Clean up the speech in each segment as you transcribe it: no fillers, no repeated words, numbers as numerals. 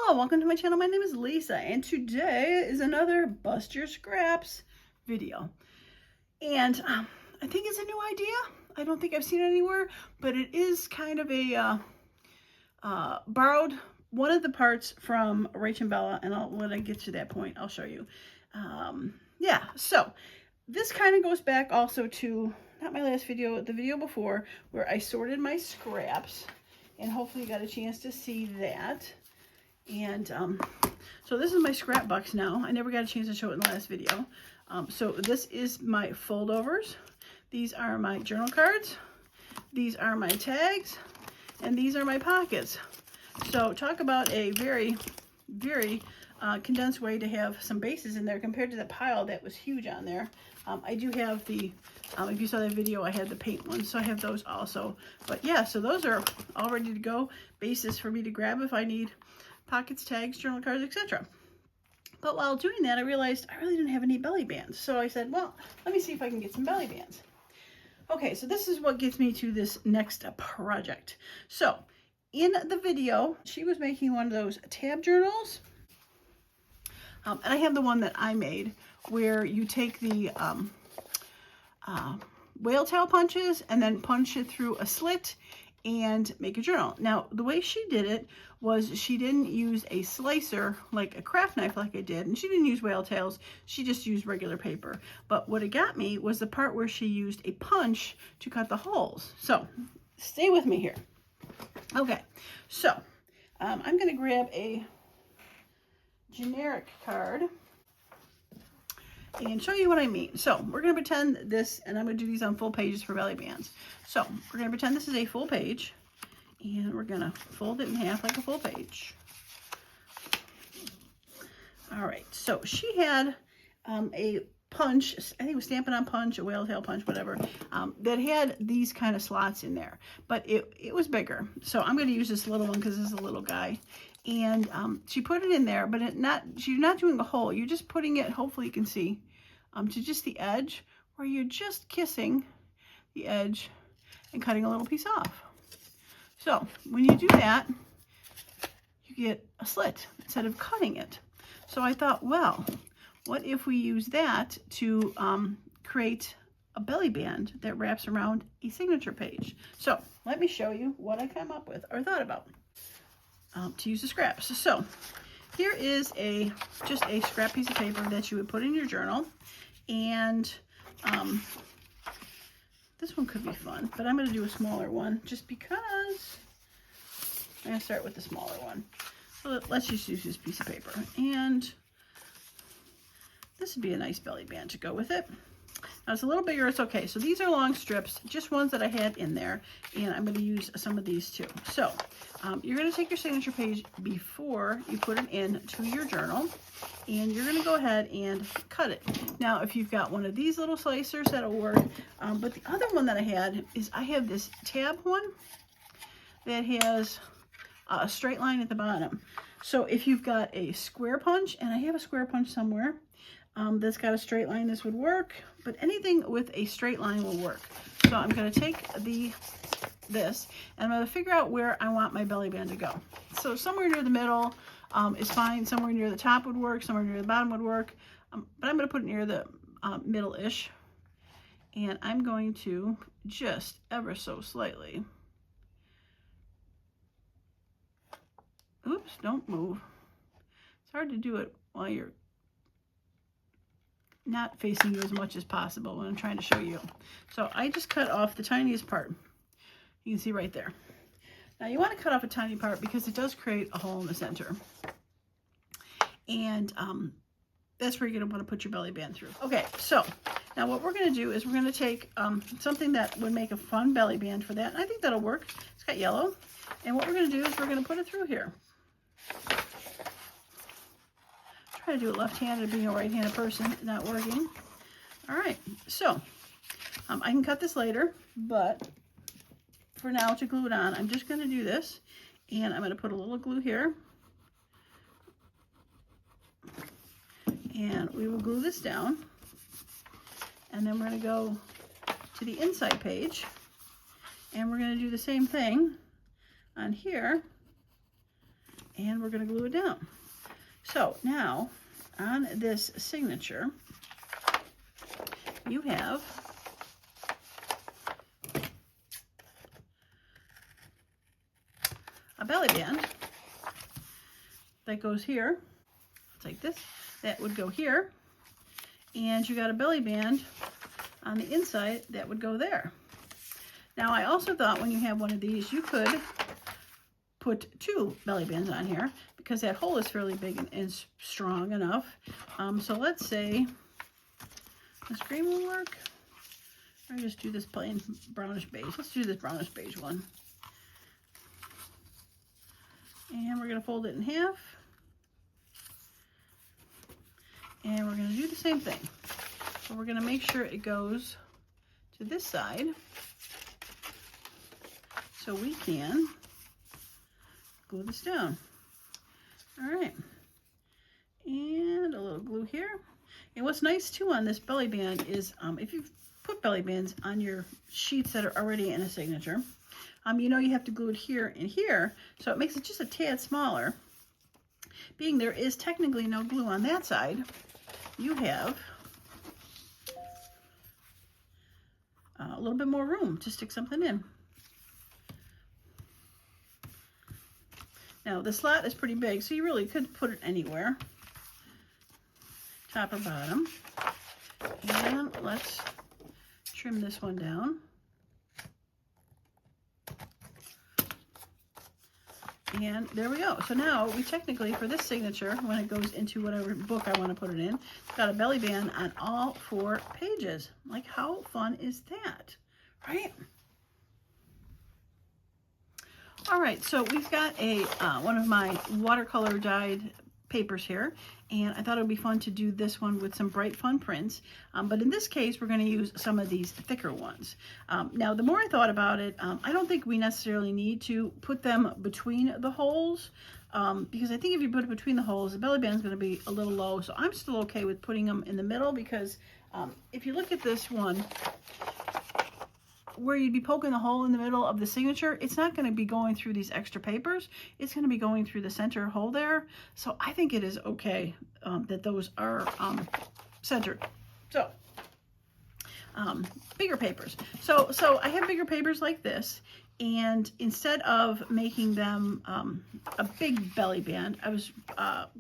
Hello, welcome to my channel. My name is Lisa, and today is another Bust Your Scraps video. And I think it's a new idea. I don't think I've seen it anywhere, but it is kind of a borrowed one of the parts from Rach and Bella, and when I get to that point, I'll show you. Yeah, so this kind of goes back also to, not my last video, the video before, where I sorted my scraps, and hopefully you got a chance to see that. And so this is my scrap box now. I never got a chance to show it in the last video. So this is my foldovers. These are my journal cards. These are my tags. And these are my pockets. So talk about a very, very condensed way to have some bases in there compared to the pile that was huge on there. I do have the, if you saw that video, I had the paint ones, so I have those also. But yeah, so those are all ready to go. Bases for me to grab if I need pockets, tags, journal cards, etc. But while doing that, I realized I really didn't have any belly bands. So I said, well, let me see if I can get some belly bands. Okay, so this is what gets me to this next project. So in the video, she was making one of those tab journals. And I have the one that I made where you take the whale tail punches and then punch it through a slit and make a journal. Now, the way she did it was she didn't use a slicer like a craft knife like I did, and she didn't use whale tails, she just used regular paper. But what it got me was the part where she used a punch to cut the holes. So, stay with me here. Okay, so I'm going to grab a generic card and show you what I mean. So we're going to pretend this, and I'm going to do these on full pages for belly bands. So we're going to pretend this is a full page, and we're going to fold it in half like a full page. All right, so she had a punch, I think it was Stampin' On punch, a whale tail punch, whatever, that had these kind of slots in there, but it was bigger. So I'm going to use this little one because this is a little guy. And she put it in there, but you're not doing a hole. You're just putting it, hopefully you can see, to just the edge, where you're just kissing the edge and cutting a little piece off. So when you do that, you get a slit instead of cutting it. So I thought, well, what if we use that to create a belly band that wraps around a signature page? So let me show you what I came up with or thought about. To use the scraps. So here is just a scrap piece of paper that you would put in your journal, and this one could be fun, but I'm going to do a smaller one just because I'm going to start with the smaller one. So let's just use this piece of paper, and this would be a nice belly band to go with it. Now it's a little bigger, it's okay. So these are long strips, just ones that I had in there, and I'm going to use some of these too. So you're going to take your signature page before you put it into your journal, and you're going to go ahead and cut it. Now if you've got one of these little slicers, that'll work, but the other one that I had is I have this tab one that has a straight line at the bottom. So if you've got a square punch, and I have a square punch somewhere, that's got a straight line, this would work, but anything with a straight line will work. So I'm going to take this, and I'm going to figure out where I want my belly band to go. So somewhere near the middle is fine, somewhere near the top would work, somewhere near the bottom would work, but I'm going to put it near the middle-ish, and I'm going to just ever so slightly, oops, don't move. It's hard to do it while you're not facing you as much as possible when I'm trying to show you. So I just cut off the tiniest part. You can see right there. Now you want to cut off a tiny part because it does create a hole in the center. And that's where you're going to want to put your belly band through. Okay, so now what we're going to do is we're going to take something that would make a fun belly band for that. And I think that'll work. It's got yellow. And what we're going to do is we're going to put it through here. Try to do it left-handed, being a right-handed person, not working. All right, so I can cut this later, but for now to glue it on, I'm just going to do this, and I'm going to put a little glue here, and we will glue this down, and then we're going to go to the inside page, and we're going to do the same thing on here, and we're going to glue it down. So now on this signature, you have a belly band that goes here. It's like this. That would go here. And you got a belly band on the inside that would go there. Now I also thought when you have one of these, you could put 2 belly bands on here because that hole is fairly big and strong enough. So let's say this green will work. Or just do this plain brownish beige. Let's do this brownish beige one. And we're going to fold it in half. And we're going to do the same thing. So we're going to make sure it goes to this side so we can glue this down. All right. And a little glue here. And what's nice too on this belly band is if you put belly bands on your sheets that are already in a signature, you know you have to glue it here and here, so it makes it just a tad smaller. Being there is technically no glue on that side, you have a little bit more room to stick something in. Now the slot is pretty big, so you really could put it anywhere, top or bottom. And let's trim this one down. And there we go. So now we technically, for this signature, when it goes into whatever book I want to put it in, got a belly band on all 4 pages. Like, how fun is that, right? All right, so we've got a one of my watercolor dyed papers here, and I thought it would be fun to do this one with some bright fun prints, but in this case we're going to use some of these thicker ones. Now the more I thought about it, I don't think we necessarily need to put them between the holes, because I think if you put it between the holes, the belly band is going to be a little low, so I'm still okay with putting them in the middle, because if you look at this one, where you'd be poking the hole in the middle of the signature, it's not going to be going through these extra papers. It's going to be going through the center hole there. So I think it is okay that those are centered. So bigger papers. So I have bigger papers like this, and instead of making them a big belly band, I was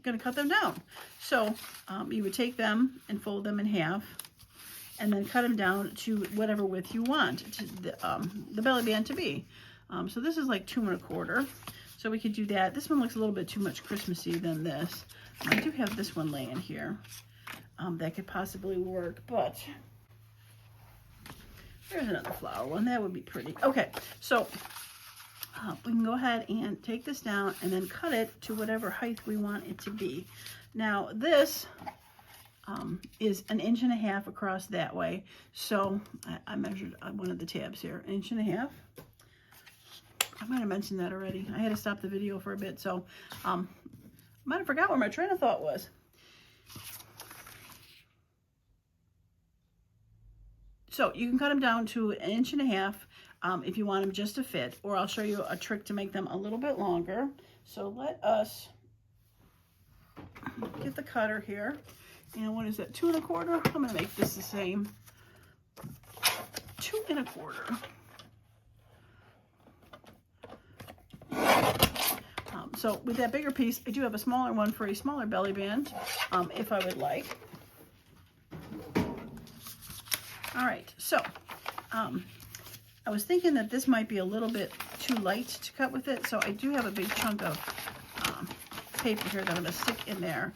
going to cut them down. So you would take them and fold them in half, and then cut them down to whatever width you want the belly band to be. So this is like 2 1/4. So we could do that. This one looks a little bit too much Christmassy than this. I do have this one laying here that could possibly work, but there's another flower one. That would be pretty. Okay, so we can go ahead and take this down and then cut it to whatever height we want it to be. Now this is 1.5 inches across that way. So I measured one of the tabs here, 1.5 inches. I might have mentioned that already. I had to stop the video for a bit, so I might have forgot where my train of thought was. So you can cut them down to 1.5 inches if you want them just to fit, or I'll show you a trick to make them a little bit longer. So let us get the cutter here. And what is that, 2 1/4? I'm going to make this the same. 2 1/4. So with that bigger piece, I do have a smaller one for a smaller belly band, if I would like. All right, so I was thinking that this might be a little bit too light to cut with it, so I do have a big chunk of paper here that I'm going to stick in there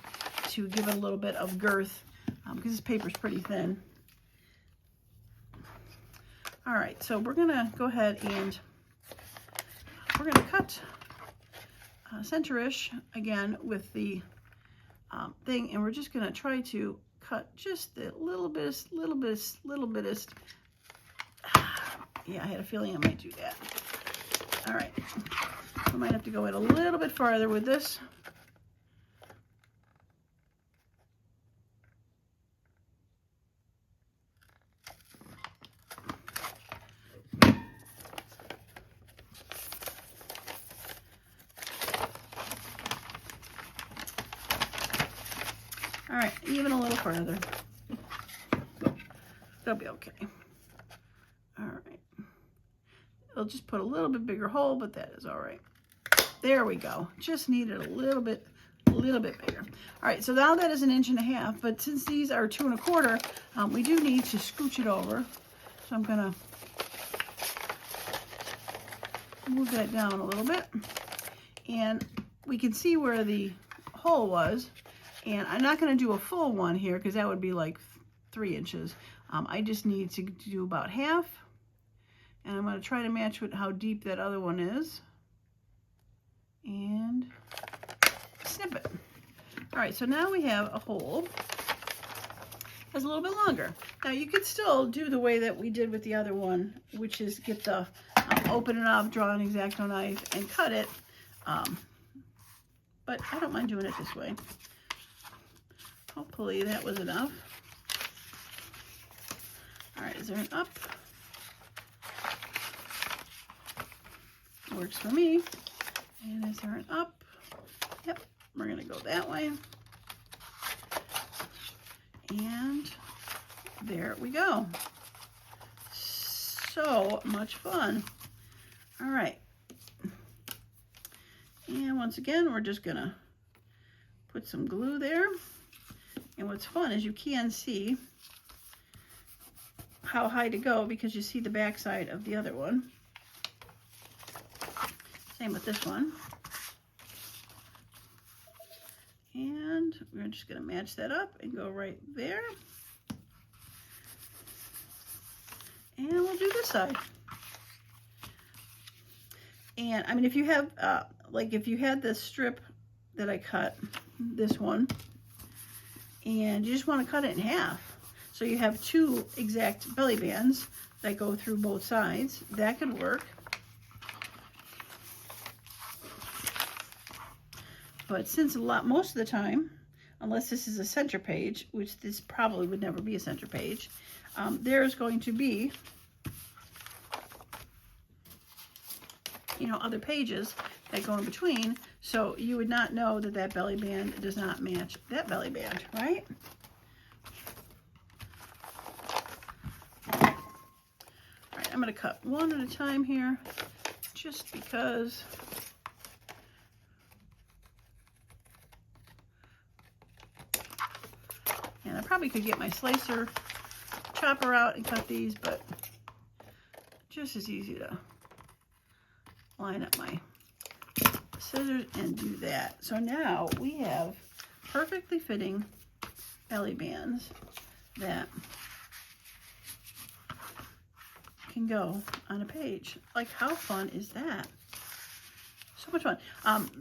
to give it a little bit of girth, because this paper is pretty thin. All right, so we're going to go ahead and we're going to cut center-ish again with the thing, and we're just going to try to cut just a little bit. Yeah, I had a feeling I might do that. All right, I might have to go in a little bit farther with this. All right, even a little further. That'll be okay. All right. It'll just put a little bit bigger hole, but that is all right. There we go. Just needed a little bit bigger. All right, so now that is 1.5 inches, but since these are 2 1/4, we do need to scooch it over. So I'm gonna move that down a little bit, and we can see where the hole was. And I'm not gonna do a full one here because that would be like 3 inches. I just need to do about half, and I'm gonna try to match with how deep that other one is. And snip it. All right, so now we have a hole that's a little bit longer. Now you could still do the way that we did with the other one, which is get the, open it up, draw an X-Acto knife, and cut it. But I don't mind doing it this way. Hopefully that was enough. All right, is there an up? Works for me. And is there an up? Yep, we're gonna go that way. And there we go. So much fun. All right. And once again, we're just gonna put some glue there. And what's fun is you can see how high to go because you see the back side of the other one. Same with this one. And we're just going to match that up and go right there. And we'll do this side. And I mean, if you have, like if you had this strip that I cut, this one, and you just want to cut it in half. So you have 2 exact belly bands that go through both sides. That could work. But since most of the time, unless this is a center page, which this probably would never be a center page, there's going to be, you know, other pages that go in between, so you would not know that that belly band does not match that belly band, right? All right, I'm going to cut one at a time here, just because. And I probably could get my slicer chopper out and cut these, but just as easy to line up my scissors and do that. So now we have perfectly fitting belly bands that can go on a page. Like, how fun is that? So much fun.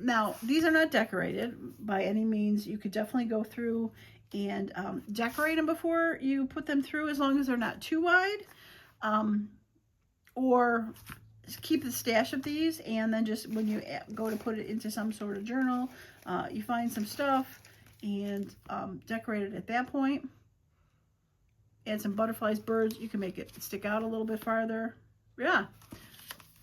Now, these are not decorated by any means. You could definitely go through and decorate them before you put them through, as long as they're not too wide. Or keep the stash of these, and then just when you go to put it into some sort of journal, you find some stuff and decorate it at that point. Add some butterflies, birds. You can make it stick out a little bit farther. Yeah,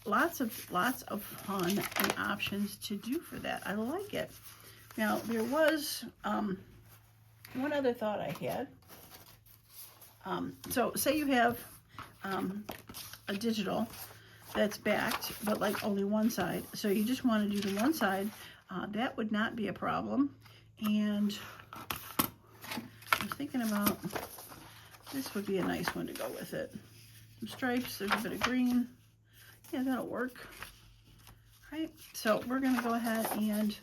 lots of fun and options to do for that. I like it. Now there was one other thought I had. So say you have a digital that's backed, but like only one side. So you just want to do the one side. That would not be a problem. And I was thinking about, this would be a nice one to go with it. Some stripes, there's a bit of green. Yeah, that'll work. All right, so we're gonna go ahead and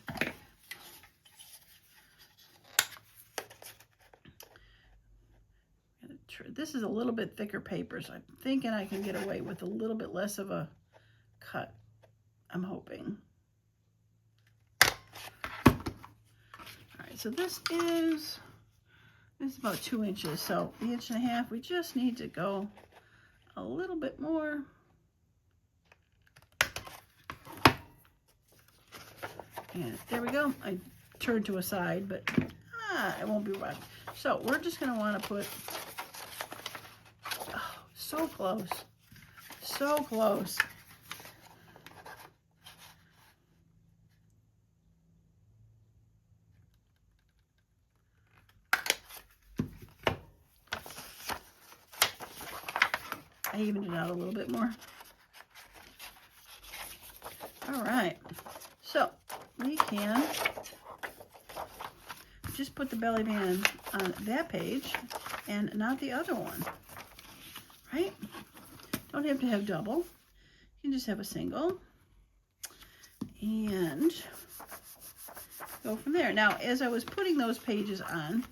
this is a little bit thicker paper, so I'm thinking I can get away with a little bit less of a cut. I'm hoping. All right, so this is about 2 inches, so the 1.5 inches, we just need to go a little bit more. And there we go. I turned to a side, but it won't be right. So we're just going to want to put, so close, so close. I evened it out a little bit more. All right, so we can just put the belly band on that page and not the other one, right? Don't have to have double. You can just have a single and go from there. Now, as I was putting those pages on,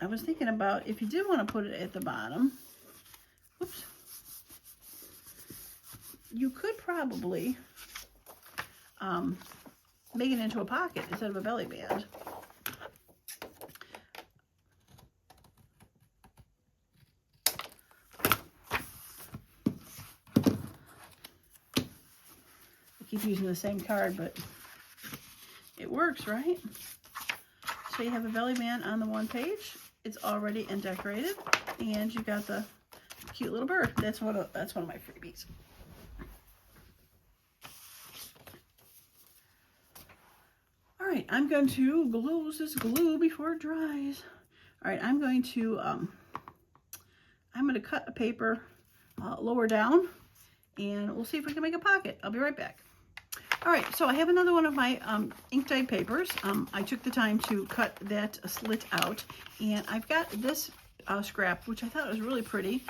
I was thinking about if you did want to put it at the bottom, whoops, you could probably make it into a pocket instead of a belly band. I keep using the same card, but it works, right? So you have a belly band on the one page. It's already and decorated, and you got the cute little bird. That's one of my freebies. All right, I'm going to glue this glue before it dries. All right, I'm going to cut a paper lower down, and we'll see if we can make a pocket. I'll be right back. All right, so I have another one of my ink dyed papers. I took the time to cut that slit out, and I've got this scrap, which I thought was really pretty.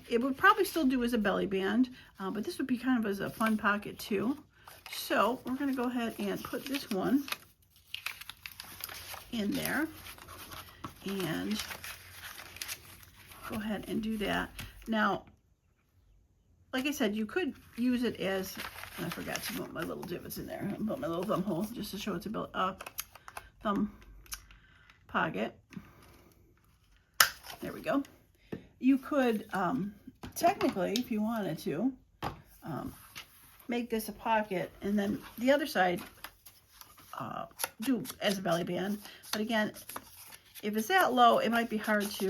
It would probably still do as a belly band, but this would be kind of as a fun pocket too. So we're going to go ahead and put this one in there, and go ahead and do that. Now, like I said, you could use it as, I forgot to put my little divots in there. I put my little thumb hole just to show it's a thumb pocket. There we go. You could, technically, if you wanted to, make this a pocket, and then the other side do as a belly band. But again, if it's that low, it might be hard to,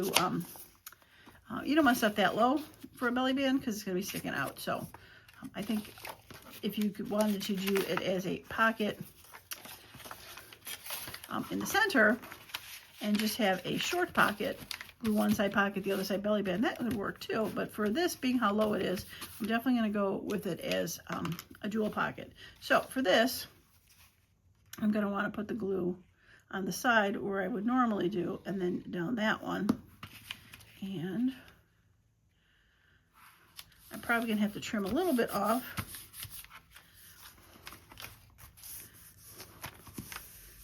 you don't want to set that low for a belly band because it's going to be sticking out. So I think if you wanted to do it as a pocket in the center and just have a short pocket, glue one side pocket, the other side belly band, that would work too. But for this, being how low it is, I'm definitely going to go with it as a dual pocket. So for this, I'm going to want to put the glue on the side where I would normally do, and then down that one. And I'm probably going to have to trim a little bit off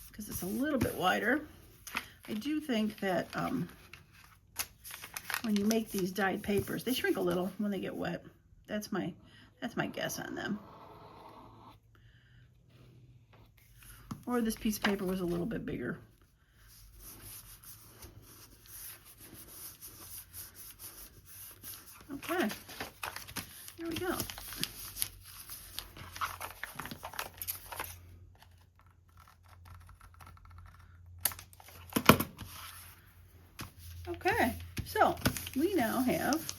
because it's a little bit wider. I do think that when you make these dyed papers, they shrink a little when they get wet. That's my guess on them. Or this piece of paper was a little bit bigger. Okay, there we go. Okay, so we now have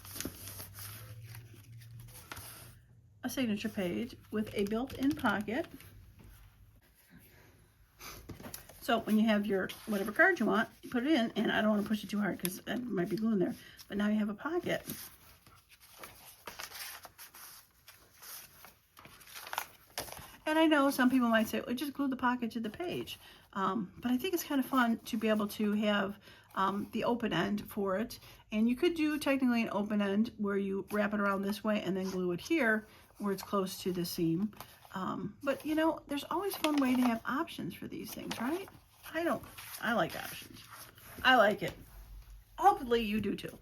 a signature page with a built-in pocket. So when you have your whatever card you want, you put it in, and I don't want to push it too hard because it might be glue in there, but now you have a pocket. And I know some people might say, well, just glue the pocket to the page. But I think it's kind of fun to be able to have the open end for it. And you could do technically an open end where you wrap it around this way and then glue it here where it's close to the seam. But you know, there's always a fun way to have options for these things, right? I like options. I like it. Hopefully you do too.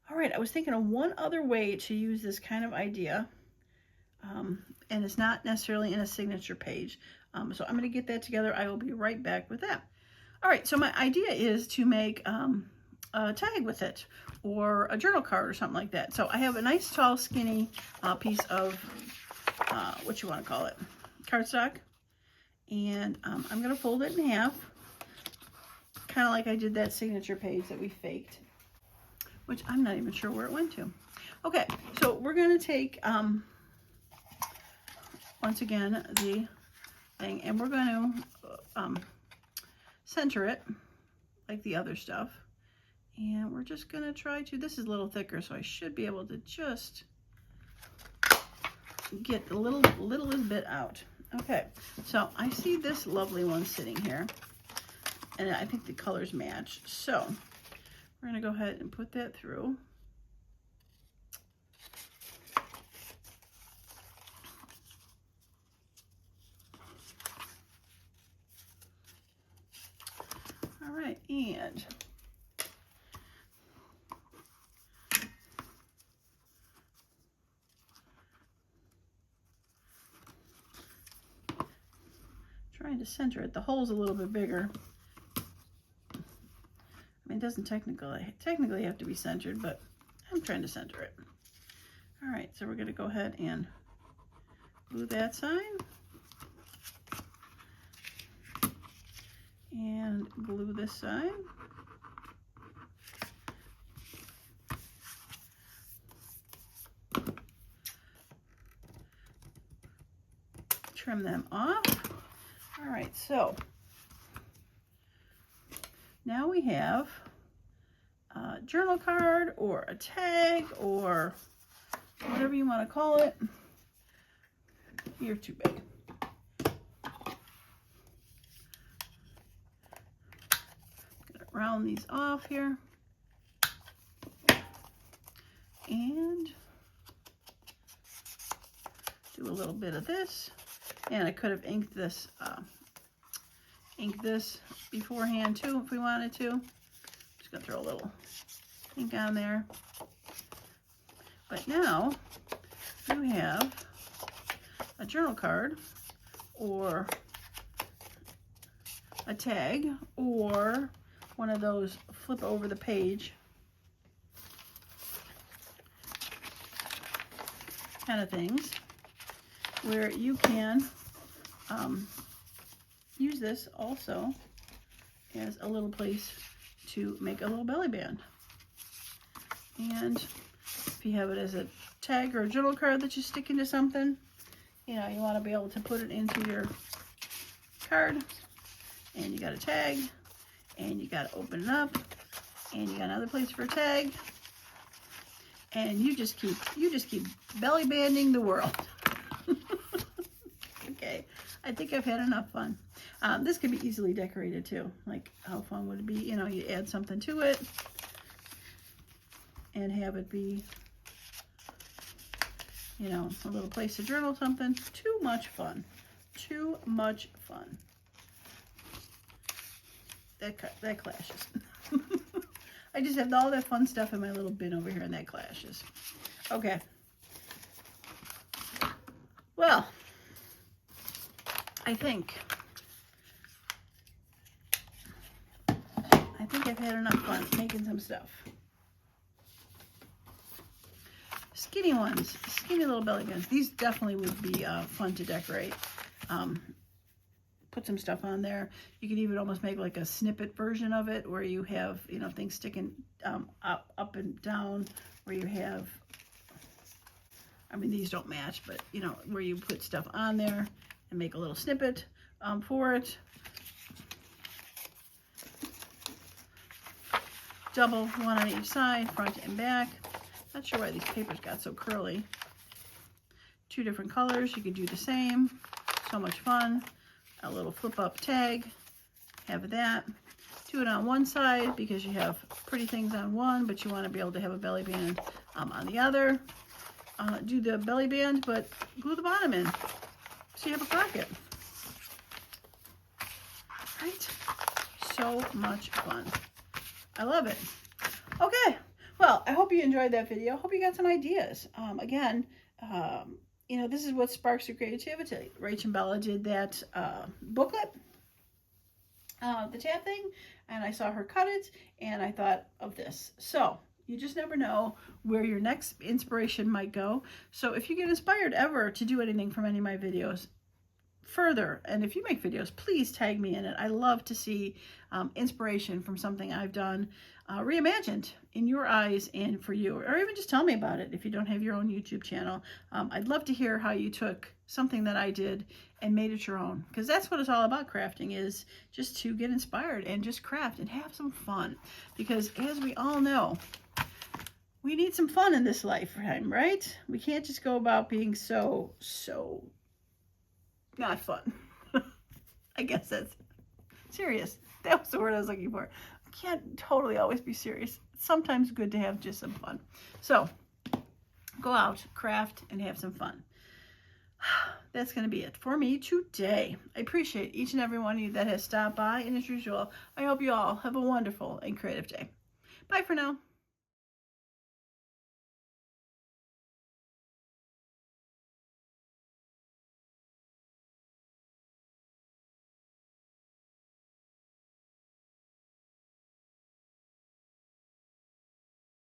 All right, I was thinking of one other way to use this kind of idea. And it's not necessarily in a signature page. So I'm going to get that together. I will be right back with that. All right, so my idea is to make a tag with it, or a journal card or something like that. So I have a nice tall skinny piece of what you want to call it, cardstock, and I'm going to fold it in half, kind of like I did that signature page that we faked, which I'm not even sure where it went to. Okay, so we're going to take once again the thing, and we're going to center it like the other stuff, And we're just gonna try to, this is a little thicker, so I should be able to just get a little bit out. Okay, so I see this lovely one sitting here, and I think the colors match. So we're gonna go ahead and put that through. All right, and trying to center it. The hole's a little bit bigger. I mean, it doesn't technically have to be centered, but I'm trying to center it. All right, so we're gonna go ahead and glue that side and glue this side. Trim them off. All right, so now we have a journal card or a tag or whatever you want to call it. You're too big. Gonna round these off here. And do a little bit of this. And I could have inked this beforehand too if we wanted to. Just gonna throw a little ink on there. But now you have a journal card or a tag or one of those flip over the page kind of things where you can use this also as a little place to make a little belly band. And if you have it as a tag or a journal card that you stick into something, you know, you want to be able to put it into your card, and you got a tag, and you got to open it up, and you got another place for a tag, and you just keep belly banding the world. Okay, I think I've had enough fun. This could be easily decorated too. Like, how fun would it be? You know, you add something to it and have it be, you know, a little place to journal something. Too much fun. Too much fun. That clashes. I just have all that fun stuff in my little bin over here, and that clashes. Okay. Well, I think I've had enough fun making some stuff. Skinny ones, skinny little belly bands. These definitely would be fun to decorate. Put some stuff on there. You could even almost make like a snippet version of it where you have, you know, things sticking up and down, where you have, I mean, these don't match, but, you know, where you put stuff on there and make a little snippet for it. Double, one on each side, front and back. Not sure why these papers got so curly. 2 different colors. You could do the same. So much fun. A little flip up tag. Have that. Do it on one side because you have pretty things on one, but you want to be able to have a belly band on the other. Do the belly band, but glue the bottom in so you have a pocket. Right? So much fun. I love it. Okay. Well, I hope you enjoyed that video. Hope you got some ideas. Again, you know, this is what sparks your creativity. Rach and Bella did that booklet, the tab thing, and I saw her cut it, and I thought of this. So you just never know where your next inspiration might go. So if you get inspired ever to do anything from any of my videos further, and if you make videos, please tag me in it. I love to see inspiration from something I've done reimagined in your eyes and for you, or even just tell me about it if you don't have your own YouTube channel. I'd love to hear how you took something that I did and made it your own, because that's what it's all about. Crafting is just to get inspired and just craft and have some fun, because as we all know, we need some fun in this lifetime, right? We can't just go about being so not fun. I guess that's serious. That was the word I was looking for. We can't totally always be serious. It's sometimes good to have just some fun. So go out, craft, and have some fun. That's going to be it for me today. I appreciate each and every one of you that has stopped by, and as usual, I hope you all have a wonderful and creative day. Bye for now.